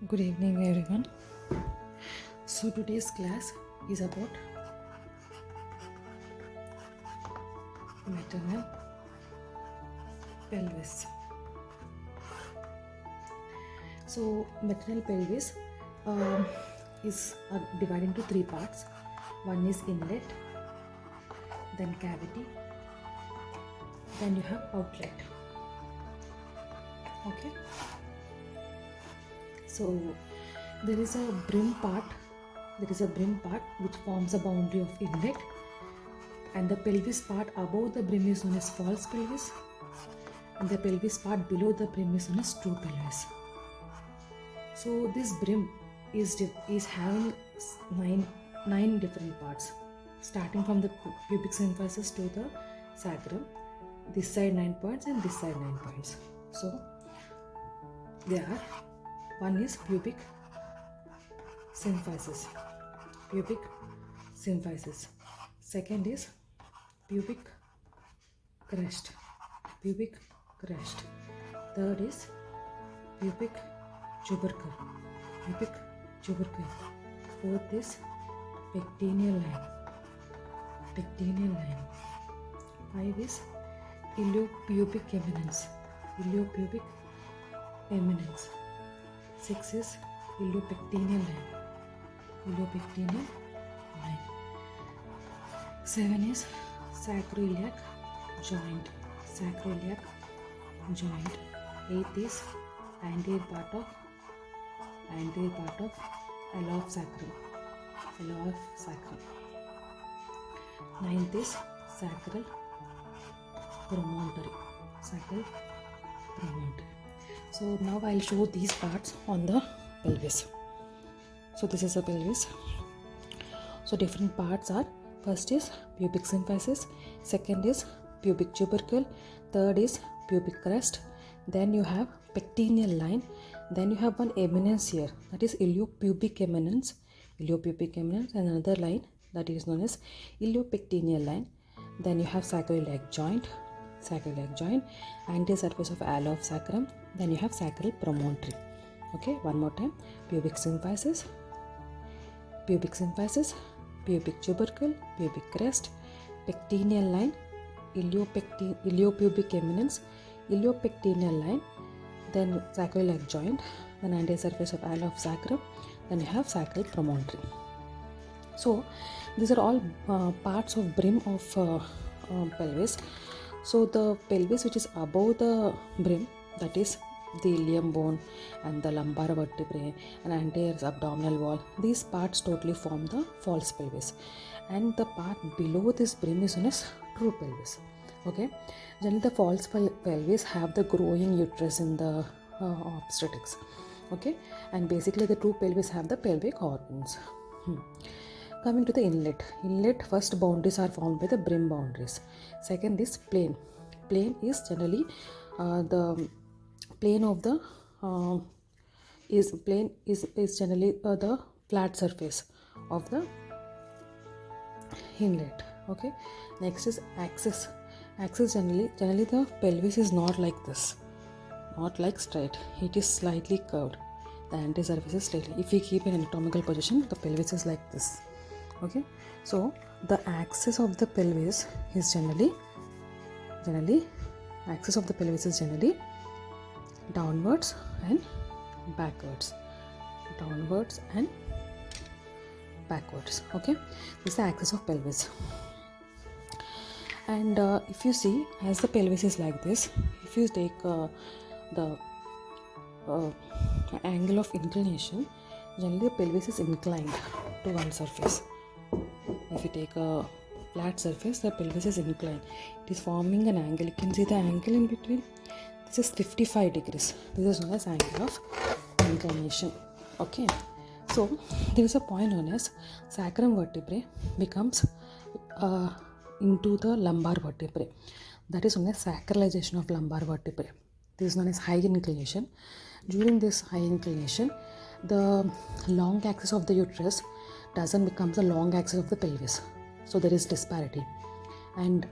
Good evening, everyone. So today's class is about maternal pelvis. So maternal pelvis is divided into three parts. One is inlet, then cavity, then you have outlet. Okay. So there is a brim part. Which forms a boundary of inlet, and the pelvis part above the brim is known as false pelvis, and the pelvis part below the brim is known as true pelvis. So this brim is having nine different parts, starting from the pubic symphysis to the sacrum. This side 9 points and this side 9 points. So there are, one is pubic symphysis. Second is pubic crest. Third is pubic tubercle. Fourth is pectineal line. 5 is iliopubic eminence. 6 is iliopectineal line. 7 is sacroiliac joint. 8th is anterior part of ala of sacrum. 9th is sacral promontory. So now I'll show these parts on the pelvis. So this is the pelvis. So different parts are, first is pubic symphysis, second is pubic tubercle, third is pubic crest, then you have pectineal line, then you have one eminence here, that is iliopubic eminence, and another line that is known as iliopectineal line. Then you have sacroiliac joint, anterior surface of ala of sacrum, then you have sacral promontory. Okay, one more time: pubic symphysis, pubic tubercle, pubic crest, pectineal line, iliopubic eminence, iliopectineal line, then sacroiliac joint, then anterior surface of ala of sacrum, then you have sacral promontory. So these are all parts of brim of pelvis. So the pelvis which is above the brim, that is the ilium bone and the lumbar vertebrae and anterior abdominal wall, these parts totally form the false pelvis, and the part below this brim is known as true pelvis. Okay, generally the false pelvis have the growing uterus in the obstetrics. Okay, and basically the true pelvis have the pelvic organs. Coming to the inlet, first boundaries are formed by the brim boundaries. Second is plane. Plane is generally the plane of the is generally the flat surface of the inlet. Okay, next is axis. Generally the pelvis is not like this, not like straight, it is slightly curved. The anterior surface is slightly, if we keep in anatomical position, the pelvis is like this. Okay, so the axis of the pelvis is generally downwards and backwards. Okay, this is the axis of pelvis. And if you see, as the pelvis is like this, if you take the angle of inclination, generally the pelvis is inclined to one surface. If you take a flat surface, the pelvis is inclined. It is forming an angle. You can see the angle in between. This is 55 degrees. This is known as angle of inclination. Okay. So there is a point known as sacrum vertebrae becomes into the lumbar vertebrae. That is known as sacralization of lumbar vertebrae. This is known as high inclination. During this high inclination, the long axis of the uterus doesn't become the long axis of the pelvis. So there is disparity, and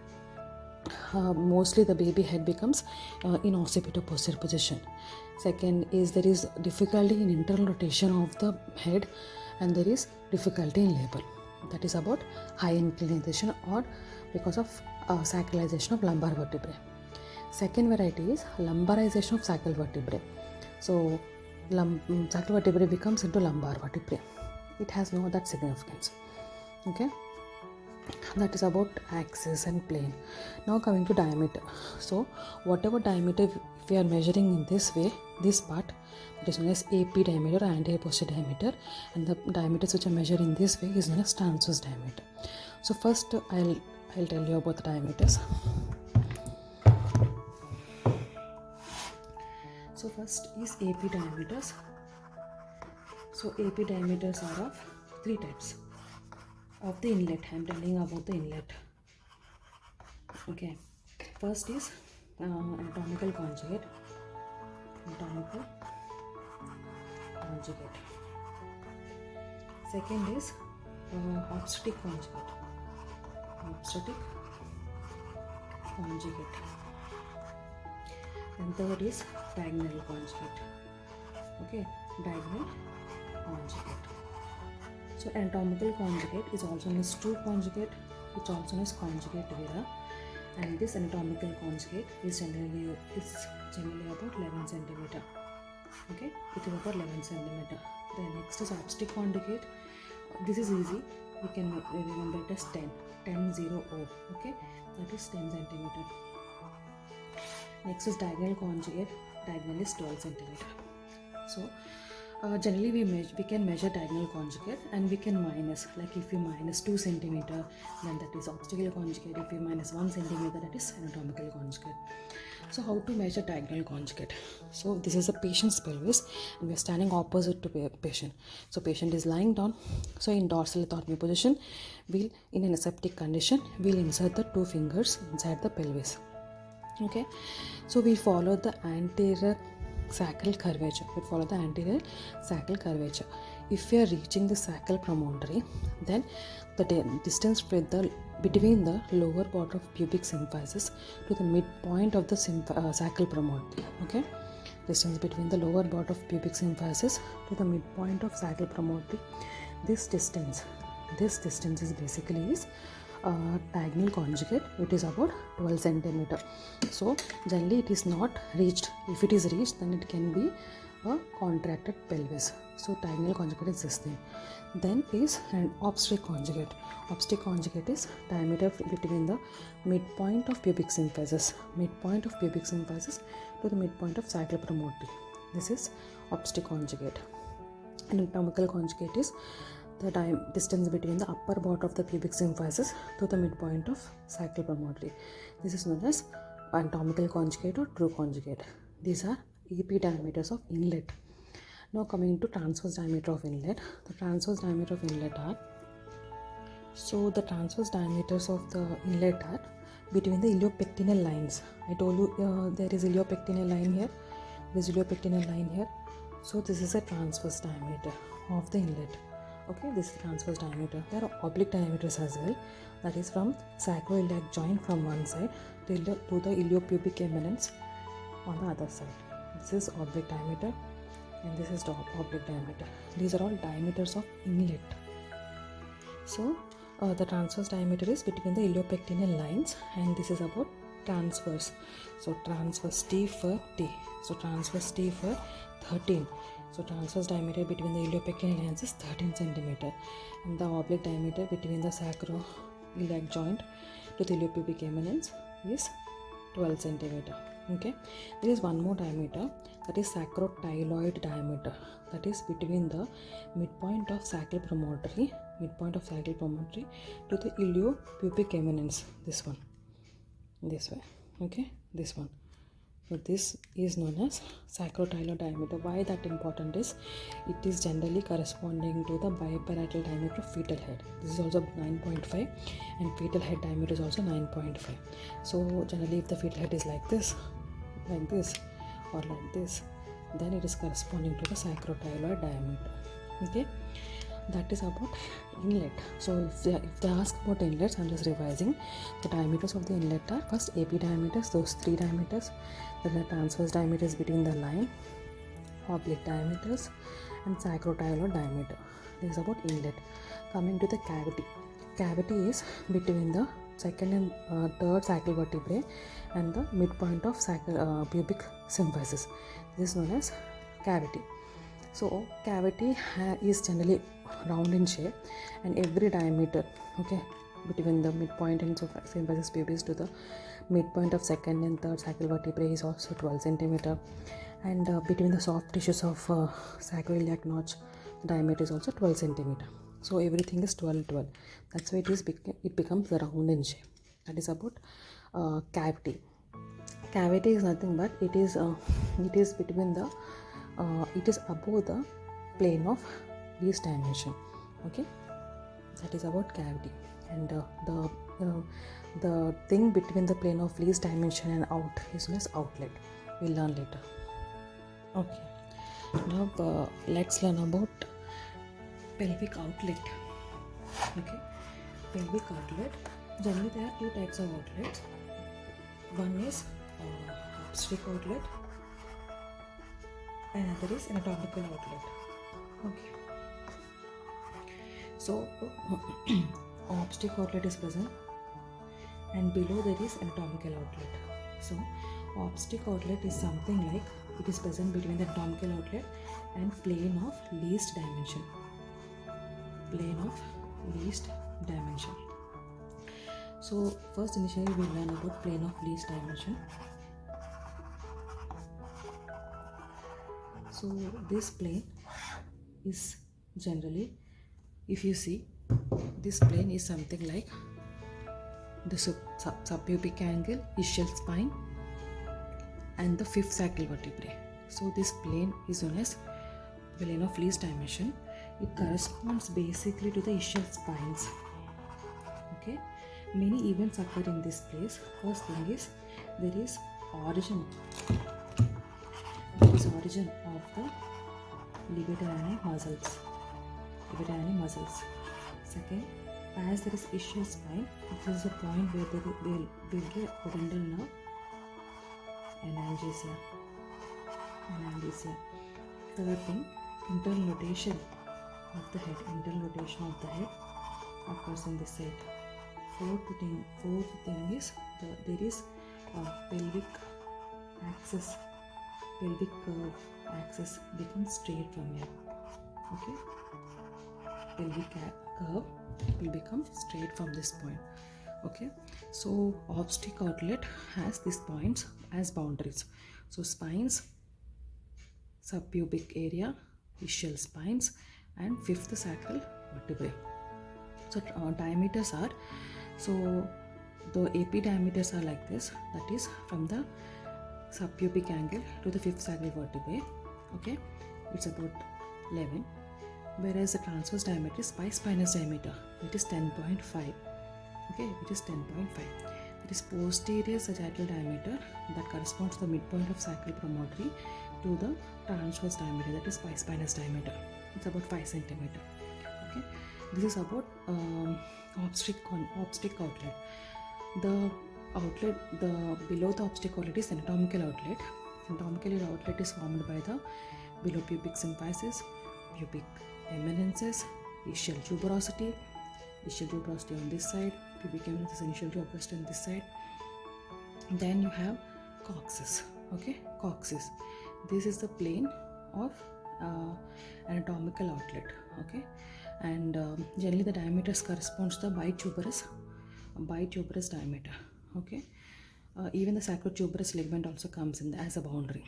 mostly the baby head becomes in occipito posterior position. Second is there is difficulty in internal rotation of the head, and there is difficulty in labor. That is about high inclination or because of sacralization of lumbar vertebrae. Second variety is lumbarization of sacral vertebrae. So sacral vertebrae becomes into lumbar vertebrae. It has no that significance. Okay, that is about axis and plane. Now coming to diameter. So whatever diameter if we are measuring in this way, this part, that is known as AP diameter or anterior posterior diameter, and the diameters which are measured in this way is known as transverse diameter. So first I'll tell you about the diameters. So first is AP diameters. So AP diameters are of three types. Of the inlet, I am telling about the inlet. Okay, first is anatomical conjugate. Anatomical conjugate. Second is obstetric conjugate. Obstetric conjugate. And third is diagonal conjugate. Okay, diagonal conjugate. So anatomical conjugate is also known as true conjugate, which also known as conjugate vira, and this anatomical conjugate is generally about 11 centimeter. Okay, it is about 11 centimeter. Then next is obstetric conjugate. This is easy. We can remember it as 10 0 O. Okay, that is 10 centimeter. Next is diagonal conjugate. Diagonal is 12 centimeter. So generally we can measure diagonal conjugate, and we can minus, like if we minus 2 centimeter, then that is obstetrical conjugate. If we minus 1 centimeter, that is anatomical conjugate. So how to measure diagonal conjugate? So this is a patient's pelvis, and we are standing opposite to patient. So patient is lying down. So in dorsal lithotomy position, we'll, in an aseptic condition, we'll insert the 2 fingers inside the pelvis. Okay, so we follow the anterior sacral curvature. We follow the anterior sacral curvature. If we are reaching the sacral promontory, then the distance between the lower part of pubic symphysis to the midpoint of the sacral promontory. Okay, distance between the lower part of pubic symphysis to the midpoint of sacral promontory. This distance is basically diagonal conjugate. It is about 12 centimeter. So generally it is not reached. If it is reached, then it can be a contracted pelvis. So diagonal conjugate is this thing. Then is an obstetric conjugate. Obstetric conjugate is diameter between the midpoint of pubic symphysis to the midpoint of sacral promontory. This is obstetric conjugate. And anatomical conjugate is the distance between the upper part of the pubic symphysis to the midpoint of sacral promontory. This is known as anatomical conjugate or true conjugate. These are EP diameters of inlet. Now coming to transverse diameter of inlet. The transverse diameter of inlet are, so the transverse diameters of the inlet are between the iliopectineal lines. I told you there is iliopectineal line here. There is iliopectineal line here. So this is a transverse diameter of the inlet. Okay, this is transverse diameter. There are oblique diameters as well. That is from sacroiliac joint from one side to the iliopubic eminence on the other side. This is oblique diameter, and this is the oblique diameter. These are all diameters of inlet. So the transverse diameter is between the iliopectineal lines, and this is about transverse. So transverse T for T. So transverse T for 13. So transverse diameter between the iliopectineal lines is 13 centimeter, and the oblique diameter between the sacroiliac joint to the iliopubic eminence is 12 centimeter. Okay, there is one more diameter, that is sacrotyloid diameter. That is between the midpoint of sacral promontory to the iliopubic eminence. This one, this way. Okay, this one. So this is known as sacrotyloid diameter. Why that important is, it is generally corresponding to the biparietal diameter of fetal head. This is also 9.5, and fetal head diameter is also 9.5. So generally if the fetal head is like this, or like this, then it is corresponding to the sacrotyloid diameter. Okay, that is about inlet. So if they ask about inlets, I'm just revising. The diameters of the inlet are first AP diameters, those 3 diameters. Then the transverse diameters between the line, oblique diameters, and sacrotilar diameter. This is about inlet. Coming to the cavity. Cavity is between the second and third sacral vertebrae and the midpoint of pubic symphysis. This is known as cavity. So cavity is generally round in shape, and every diameter, okay, between the midpoint and symphysis pubis to the midpoint of second and third sacral vertebrae is also 12 centimeter, and between the soft tissues of sacroiliac notch, the diameter is also 12 centimeter. So everything is 12. That's why it becomes round in shape. That is about cavity. Cavity is nothing but it is between the it is above the plane of least dimension. Okay, that is about cavity. And the thing between the plane of least dimension and out is known as outlet. We'll learn later. Okay, now let's learn about pelvic outlet. Okay, pelvic outlet. Generally, there are two types of outlets. One is obstetric outlet, and another is anatomical outlet. Okay, so obstetric outlet is present, and below there is anatomical outlet. So obstetric outlet is something like it is present between the anatomical outlet and plane of least dimension. Plane of least dimension. So first initially we learn about plane of least dimension. So this plane is generally, if you see, this plane is something like the subpubic angle, ischial spine, and the fifth sacral vertebrae. So this plane is known as plane of least dimension. It corresponds basically to the ischial spines. Okay, many events occur in this place. First thing is there is origin of the levator muscles. Second, as there is ischial spine, this is the point where there will be pudendal nerve analgesia. Third thing, internal rotation of the head occurs on this side. Fourth thing is there is pelvic curve axis becomes straight from here. Okay, pelvic curve will become straight from this point. Okay, so obstetric outlet has these points as boundaries. So spines, subpubic area, ischial spines, and fifth sacral vertebrae. So diameters are, so the AP diameters are like this, that is from the subpubic angle to the fifth sacral vertebrae. Okay, it's about 11, whereas the transverse diameter is bispinous diameter, it is 10.5. Okay, it is 10.5. It is posterior sagittal diameter that corresponds to the midpoint of sacral promontory to the transverse diameter, that is bispinous diameter. It's about 5 centimeter. Okay, this is about obstetric outlet. The below the obstetric outlet is anatomical outlet. Anatomical outlet is formed by the below pubic symphysis, pubic eminences, ischial tuberosity on this side, pubic eminences and ischial tuberosity on this side. Then you have coccyx. Okay, coccyx. This is the plane of anatomical outlet. Okay, and generally the diameters corresponds to the bituberous diameter. Okay, even the sacrotuberous ligament also comes in as a boundary.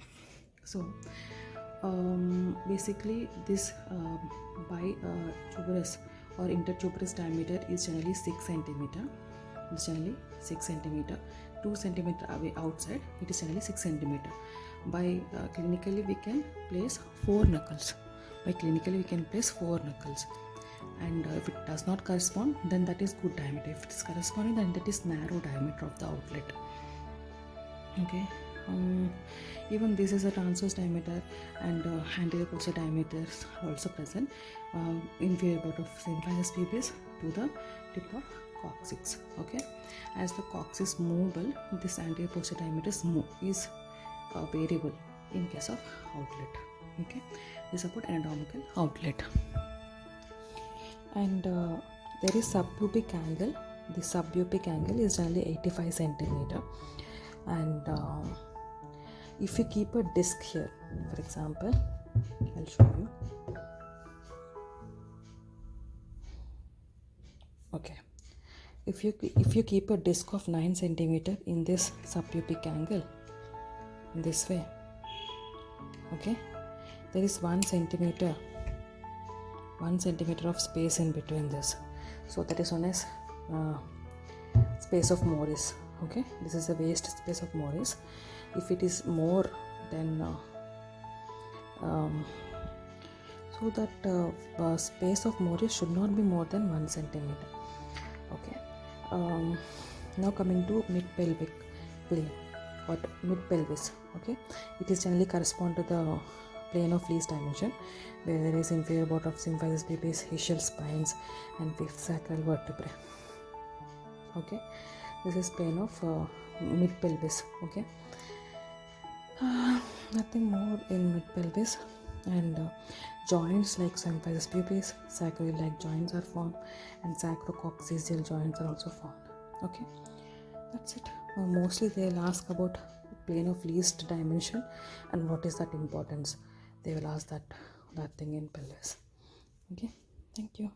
So basically this bituberous or intertuberous diameter is generally 6 centimeter. It's generally 6 centimeter. 2 centimeter away outside, it is generally 6 centimeter. By clinically we can place 4 knuckles. And if it does not correspond, then that is good diameter. If it is corresponding, then that is narrow diameter of the outlet. Okay, even this is a transverse diameter, and anterior posterior diameters are also present. Inferior part of symphysis pubis to the tip of coccyx. Okay, as the coccyx is movable, this anterior posterior diameter is variable in case of outlet. Okay, they support anatomical outlet. And there is subpubic angle. The subpubic angle is generally 85 centimeter, and if you keep a disc here, for example, I'll show you. Okay, if you keep a disc of 9 centimeter in this subpubic angle, in this way, okay, there is 1 centimeter of space in between this, so that is known as space of Morris. Okay, this is the waist space of Morris. If it is more than so that space of Morris should not be more than 1 centimeter. Okay, now coming to mid pelvic plane or mid pelvis. Okay, it is generally correspond to the plane of least dimension, where there is inferior bot of symphysis pubis, ischial spines, and fifth sacral vertebrae. Okay, this is plane of mid pelvis. Okay, nothing more in mid pelvis, and joints like symphysis pubis, sacroiliac joints are formed, and sacrococcygeal joints are also formed. Okay, that's it. Mostly they'll ask about plane of least dimension and what is that importance. They will ask that thing in pelvis. Okay, thank you.